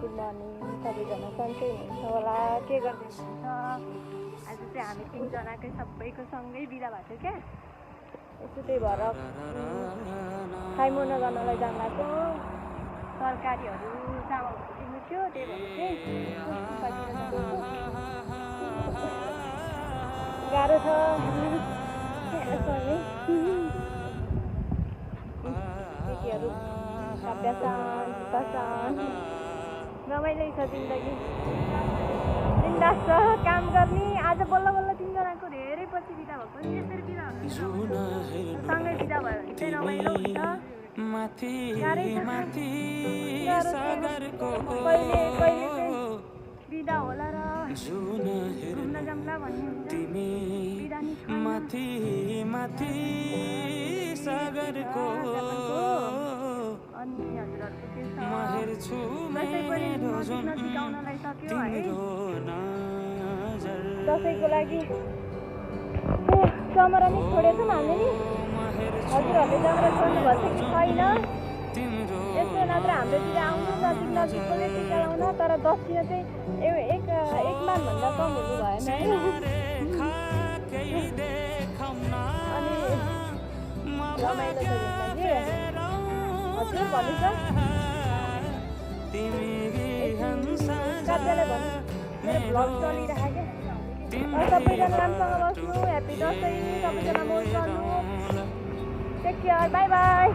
Good morning. सबैजना सन्चै हुनुहुन्छ होला, के गर्दै हुनुहुन्छ? आज चाहिँ हामी तिनजनाकै सबैको सँगै बिदा भएको क्या। यसो त्यही भएर खाइमुना गर्नलाई जान लाग्यो। तरकारीहरू चामलहरू किन्नु थियो, त्यही भएर चाहिँ सुपातिर जाँदैछु। गाह्रो छ केटीहरू सभ्यसान विकासन रमाइलो छ जिन्दगी। बिन्दास छ काम गर्ने। आज बल्ल बल्ल तिनजनाको धेरै पछि बिदा भएको नि। यसरी बिदा हुनु सँगै बिदा भयो भने चाहिँ रमाइलो हुन्छ। गाह्रै छ कहिले कहिले चाहिँ बिदा होला र घुम्न जाउँला भन्ने हुन्छ। बिदा नि अनि हजुरहरूको के छ? दसैँ पनि नजिक आउनलाई सक्यो है। दसैँको लागि जमरा नि छोडेछौँ हामीले नि। हजुरहरूले जमरा छोड्नु भएको कि छैन? यसो नत्र हाम्रोतिर आउनु नजिककोले टिका लाउन। तर 10 दिन चाहिँ एक मानभन्दा कम हुनु भएन है। अनि रमाइलो छ जिन्दगी। हजुर भन्नु छ कार्यालय भन्नु मेरो भ्लग चलिरहेको क्या। सबैजना राम्रोसँग बस्नु। ह्याप्पी दसैँ। सबैजना मोज गर्नु। Take care. Bye by.